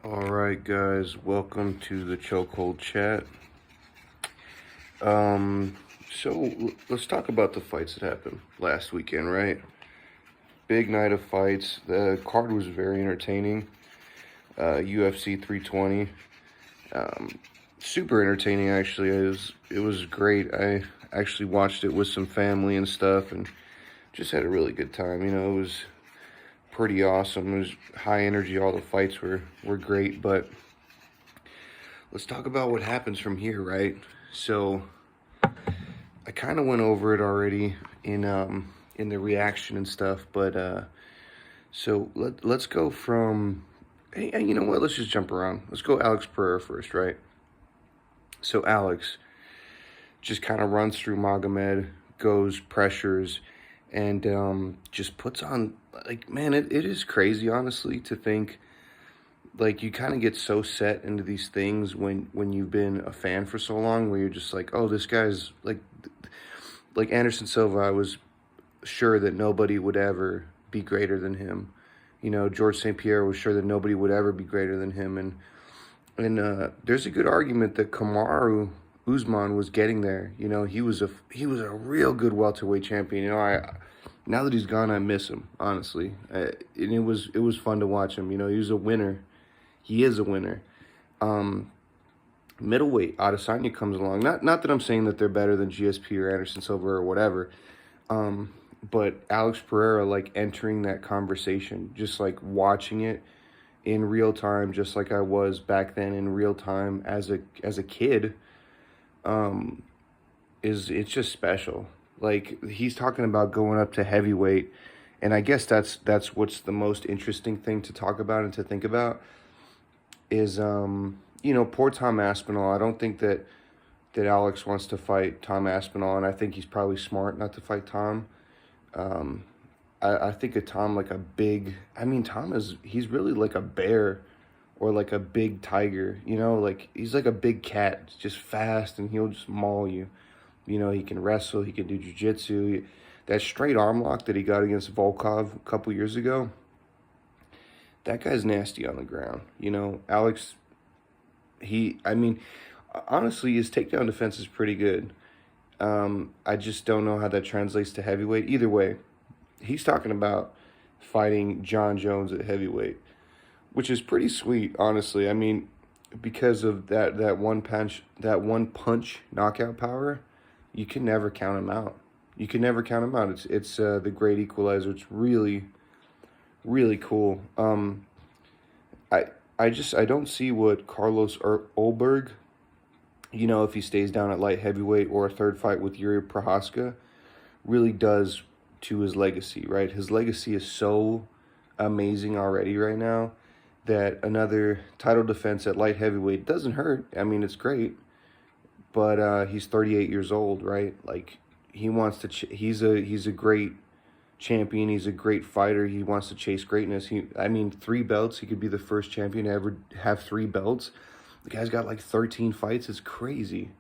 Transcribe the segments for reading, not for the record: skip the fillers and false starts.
All right, guys, welcome to the Chokehold Chat. Let's talk about the fights that happened last weekend, right? Big night of fights. The card was very entertaining. UFC 320, super entertaining actually. It was great. I actually watched it with some family and stuff, and just had a really good time. It was pretty awesome. It was high energy. All the fights were great, but let's talk about what happens from here, right? So I kind of went over it already in the reaction and stuff, but let's go from. Hey, you know what? Let's just jump around. Let's go Alex Pereira first, right? So Alex just kind of runs through Magomed, goes pressures, and just puts on, like, man, it is crazy, honestly, to think, like, you kind of get so set into these things when you've been a fan for so long, where you're just like, oh, this guy's like Anderson Silva. I was sure that nobody would ever be greater than him. George St. Pierre was sure that nobody would ever be greater than him. And there's a good argument that Kamaru Usman was getting there. He was a real good welterweight champion. Now that he's gone, I miss him, honestly. And it was fun to watch him. He was a winner. He is a winner. Middleweight, Adesanya comes along. Not that I'm saying that they're better than GSP or Anderson Silva or whatever. But Alex Pereira, like, entering that conversation, just like watching it in real time, just like I was back then in real time as a kid, it's just special. Like, he's talking about going up to heavyweight, and I guess that's what's the most interesting thing to talk about and to think about is poor Tom Aspinall. I don't think that Alex wants to fight Tom Aspinall, and I think he's probably smart not to fight Tom. I think of Tom like a big. I mean, he's really like a bear, or like a big tiger. Like, he's like a big cat, just fast, and he'll just maul you. He can wrestle, he can do jiu-jitsu. That straight arm lock that he got against Volkov a couple years ago, that guy's nasty on the ground. Alex, I mean, honestly, his takedown defense is pretty good. I just don't know how that translates to heavyweight. Either way, he's talking about fighting John Jones at heavyweight, which is pretty sweet, honestly. I mean, because of that one punch knockout power, you can never count him out. You can never count him out. It's the great equalizer. It's really, really cool. I I don't see what Carlos Ulberg, if he stays down at light heavyweight or a third fight with Yuri Prohaska, really does to his legacy, right? His legacy is so amazing already right now that another title defense at light heavyweight doesn't hurt. I mean, it's great, but he's 38 years old, right? Like, he wants to. He's a great champion. He's a great fighter. He wants to chase greatness. I mean, 3 belts. He could be the first champion to ever have 3 belts. The guy's got like 13 fights. It's crazy.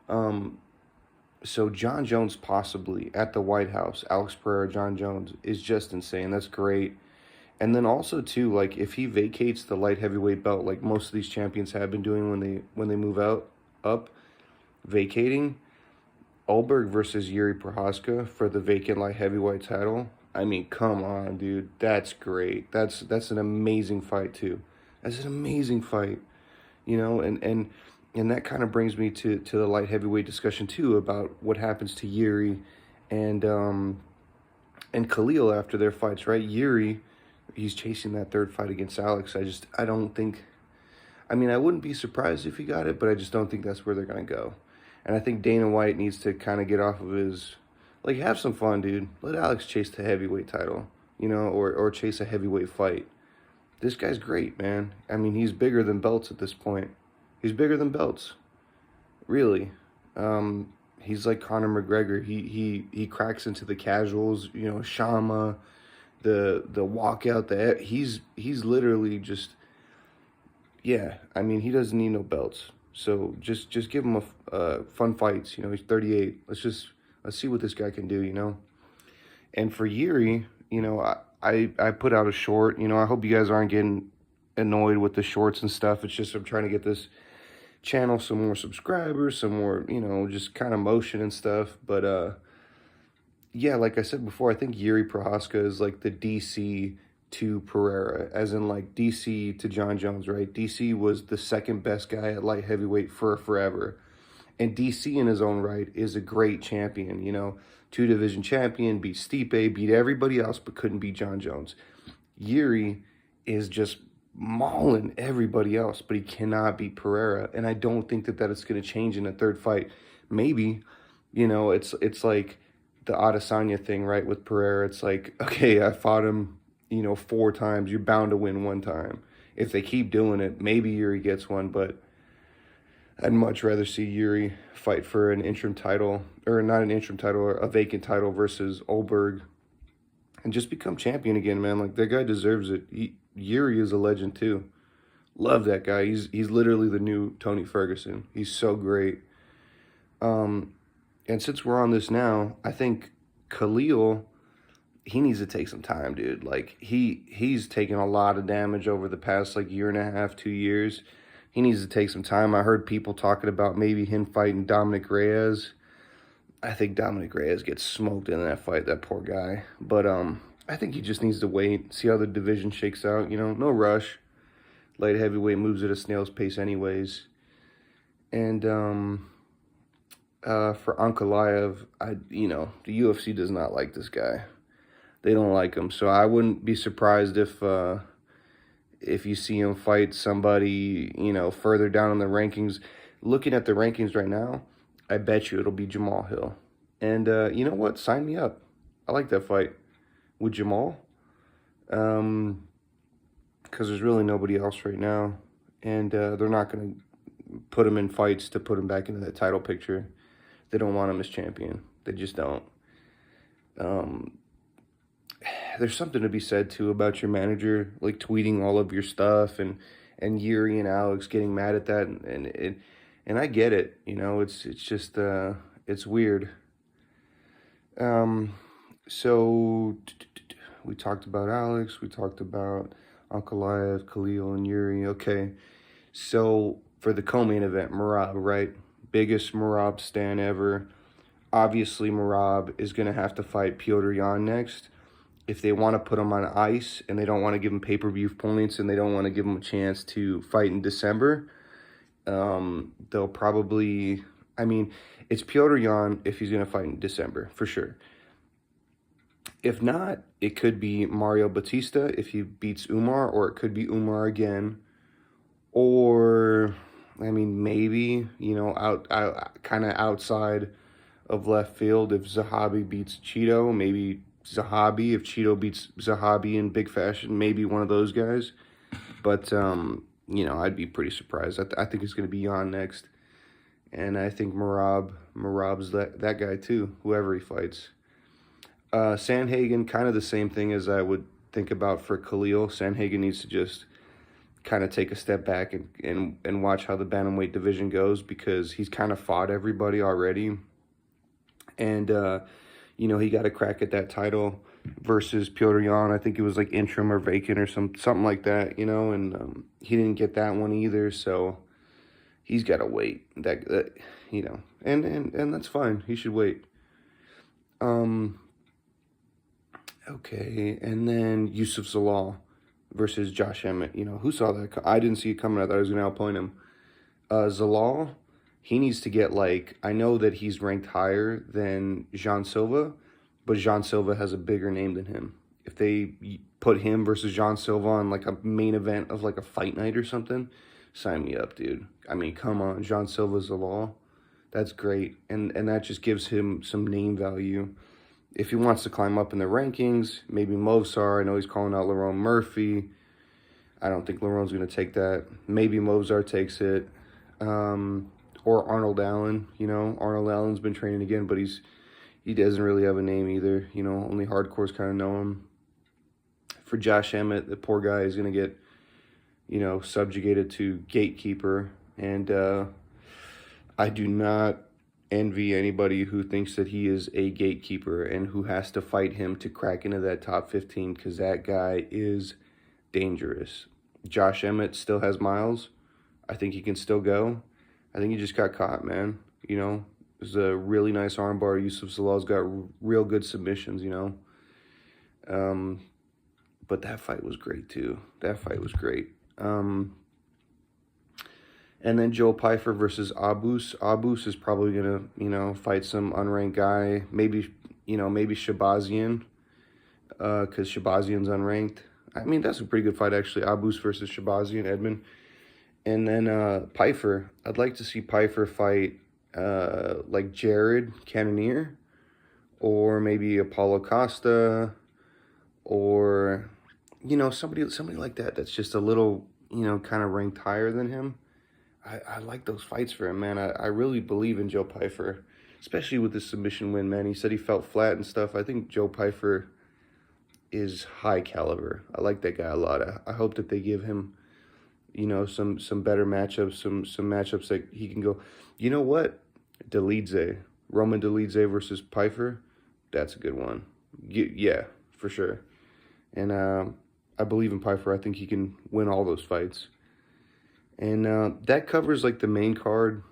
So John Jones possibly at the White House, Alex Pereira, John Jones, is just insane. That's great. And then also too, like, if he vacates the light heavyweight belt, like most of these champions have been doing when they move up, vacating Ulberg versus Yuri Prohaska for the vacant light heavyweight title. I mean, come on, dude. That's great. That's an amazing fight too. That's an amazing fight. And that kind of brings me to the light heavyweight discussion too, about what happens to Yuri and Khalil after their fights, right? Yuri, he's chasing that third fight against Alex. I don't think. I mean, I wouldn't be surprised if he got it, but I just don't think that's where they're gonna go. And I think Dana White needs to kind of get off of his, like, have some fun, dude. Let Alex chase the heavyweight title, or chase a heavyweight fight. This guy's great, man. I mean, he's bigger than belts at this point. He's bigger than belts, really. He's like Conor McGregor. He cracks into the casuals. Shama, the walkout. He's literally just, yeah. I mean, he doesn't need no belts. So just give him a fun fights. He's 38. Let's see what this guy can do. And for Yuri, I put out a short. I hope you guys aren't getting annoyed with the shorts and stuff. It's just I'm trying to get this channel some more subscribers, some more, just kind of motion and stuff. But yeah, like I said before, I think Yuri Prohaska is like the DC to Pereira, as in like DC to John Jones, right? DC was the second best guy at light heavyweight for forever. And DC in his own right is a great champion, 2-division champion, beat Stipe, beat everybody else, but couldn't beat John Jones. Yuri is just mauling everybody else, but he cannot beat Pereira. And I don't think that is going to change in a third fight. Maybe, it's like the Adesanya thing, right, with Pereira. It's like, okay, I fought him, 4 times. You're bound to win one time. If they keep doing it, maybe Yuri gets one, but I'd much rather see Yuri fight for an interim title, or not an interim title, a vacant title versus Olberg, and just become champion again, man. Like, that guy deserves it. Yuri is a legend too. Love that guy. He's literally the new Tony Ferguson. He's so great. And since we're on this now, I think Khalil, he needs to take some time, dude. Like, he's taken a lot of damage over the past, like, year and a half, 2 years. He needs to take some time. I heard people talking about maybe him fighting Dominic Reyes. I think Dominic Reyes gets smoked in that fight, that poor guy. But I think he just needs to wait, see how the division shakes out. No rush. Light heavyweight moves at a snail's pace anyways. And for Ankalaev, the UFC does not like this guy. They don't like him. So I wouldn't be surprised if you see him fight somebody, further down in the rankings. Looking at the rankings right now, I bet you it'll be Jamal Hill. And you know what? Sign me up. I like that fight with Jamal. Because there's really nobody else right now. And they're not going to put him in fights to put him back into that title picture. They don't want him as champion. They just don't. There's something to be said, too, about your manager, like, tweeting all of your stuff, and Yuri and Alex getting mad at that, and I get it, it's just, it's weird. So, we talked about Alex, we talked about Ankalaev, Khalil, and Yuri. Okay, so, for the co-main event, Merab, right? Biggest Merab stan ever. Obviously, Merab is going to have to fight Petr Yan next. If they want to put him on ice and they don't want to give him pay-per-view points and they don't want to give him a chance to fight in December, they'll probably, it's Petr Yan if he's going to fight in December, for sure. If not, it could be Mario Batista if he beats Umar, or it could be Umar again. Or, maybe, out kind of outside of left field, if Zahabi beats Cheeto, maybe Zahabi, if Cheeto beats Zahabi in big fashion, maybe one of those guys. But, I'd be pretty surprised. I think it's going to be Yan next. And I think Merab's that guy too, whoever he fights. Sandhagen, kind of the same thing as I would think about for Khalil. Sandhagen needs to just kind of take a step back and watch how the bantamweight division goes, because he's kind of fought everybody already. And, he got a crack at that title versus Petr Yan. I think it was like interim or vacant or something like that, and he didn't get that one either. So he's got to wait. And that's fine. He should wait. Okay, and then Yusuf Zalal versus Josh Emmett. Who saw that? I didn't see it coming. I thought I was going to outpoint him. Zalal, he needs to get, I know that he's ranked higher than Jean Silva, but Jean Silva has a bigger name than him. If they put him versus Jean Silva on, a main event of, a fight night or something, sign me up, dude. Come on, Jean Silva Zalal. That's great, and that just gives him some name value. If he wants to climb up in the rankings, maybe Movsar. I know he's calling out Lerone Murphy. I don't think Lerone's going to take that. Maybe Movsar takes it. Or Arnold Allen. Arnold Allen's been training again, but he doesn't really have a name either. Only hardcores kind of know him. For Josh Emmett, the poor guy is going to get, subjugated to Gatekeeper. And I do not envy anybody who thinks that he is a Gatekeeper and who has to fight him to crack into that top 15, because that guy is dangerous. Josh Emmett still has miles. I think he can still go. I think he just got caught, man. You know, it was a really nice armbar. Yusuf Salal's got real good submissions, you know. Um, but that fight was great too. That fight was great. And then Joe Pyfer versus Abus. Abus is probably gonna, you know, fight some unranked guy. Maybe, you know, maybe Shabazian, because Shabazian's unranked. I mean, that's a pretty good fight actually. Abus versus Shabazian, Edmund. And then Pyfer. I'd like to see Pyfer fight like Jared Cannonier, or maybe Apollo Costa, or you know, somebody like that. That's just a little, you know, kind of ranked higher than him. I like those fights for him, man. I really believe in Joe Pyfer, especially with the submission win, man. He said he felt flat and stuff. I think Joe Pyfer is high caliber. I like that guy a lot. I hope that they give him, you know, some better matchups, some matchups that he can go. You know what? Dolidze, Roman Dolidze versus Pyfer, that's a good one. Yeah, for sure. And I believe in Pyfer. I think he can win all those fights. And that covers like the main card.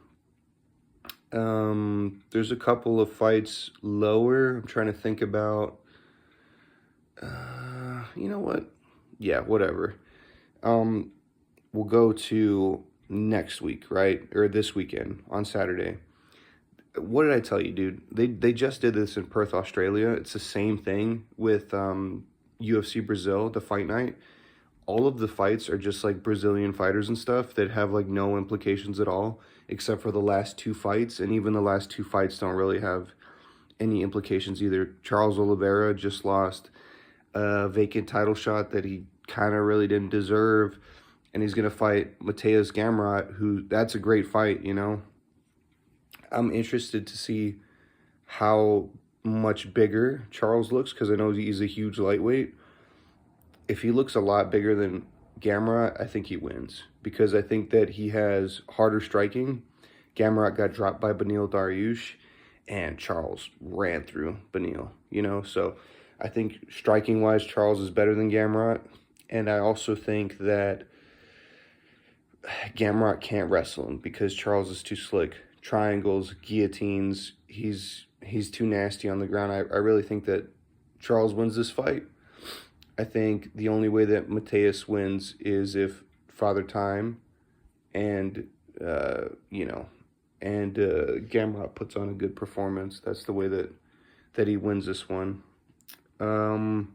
There's a couple of fights lower. I'm trying to think about. You know what? Yeah, whatever. We'll go to next week, right? Or this weekend on Saturday. What did I tell you, dude? They just did this in Perth, Australia. It's the same thing with UFC Brazil, the fight night. All of the fights are just like Brazilian fighters and stuff that have like no implications at all, except for the last two fights. And even the last two fights don't really have any implications either. Charles Oliveira just lost a vacant title shot that he kind of really didn't deserve. And he's going to fight Mateus Gamrot, who, that's a great fight, you know. I'm interested to see how much bigger Charles looks, because I know he's a huge lightweight. If he looks a lot bigger than Gamrot, I think he wins, because I think that he has harder striking. Gamrot got dropped by Beneil Dariush, and Charles ran through Beneil, you know. So I think striking-wise, Charles is better than Gamrot. And I also think that Gamrot can't wrestle him because Charles is too slick. Triangles, guillotines, he's too nasty on the ground. I really think that Charles wins this fight. I think the only way that Mateus wins is if Father Time and, you know, and Gamrot puts on a good performance. That's the way that he wins this one. And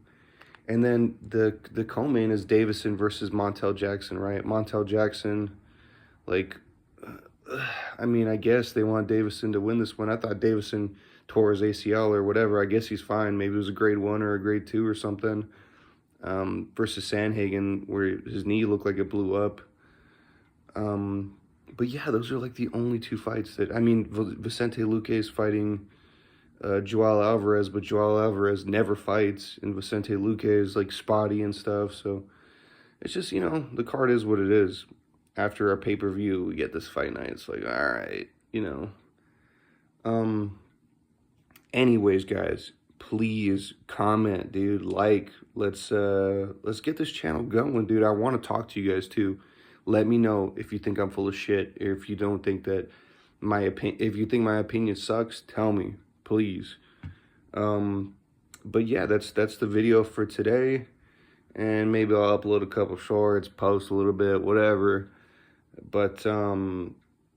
then the co-main is Davison versus Montel Jackson, right? Montel Jackson, like, I mean, I guess they want Davison to win this one. I thought Davison tore his ACL or whatever. I guess he's fine. Maybe it was a grade 1 or a grade 2 or something. Versus Sandhagen, where his knee looked like it blew up. But yeah, those are like the only two fights that, I mean, Vicente Luque is fighting Joel Alvarez, but Joel Alvarez never fights, and Vicente Luque is like spotty and stuff. So it's just, you know, the card is what it is. After a pay-per-view, we get this fight night. It's like, all right, you know. Anyways, guys, please comment, dude. Like, let's get this channel going, dude. I want to talk to you guys too. Let me know if you think I'm full of shit, or if you don't think that my opinion, if you think my opinion sucks, tell me, please. But yeah, that's the video for today, and maybe I'll upload a couple shorts, post a little bit, whatever. But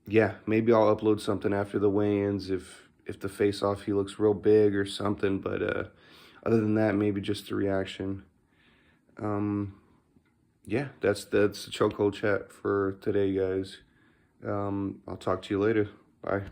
yeah, maybe I'll upload something after the weigh-ins if the face-off he looks real big or something. But other than that, maybe just the reaction. Yeah, that's the chokehold chat for today, guys. I'll talk to you later. Bye.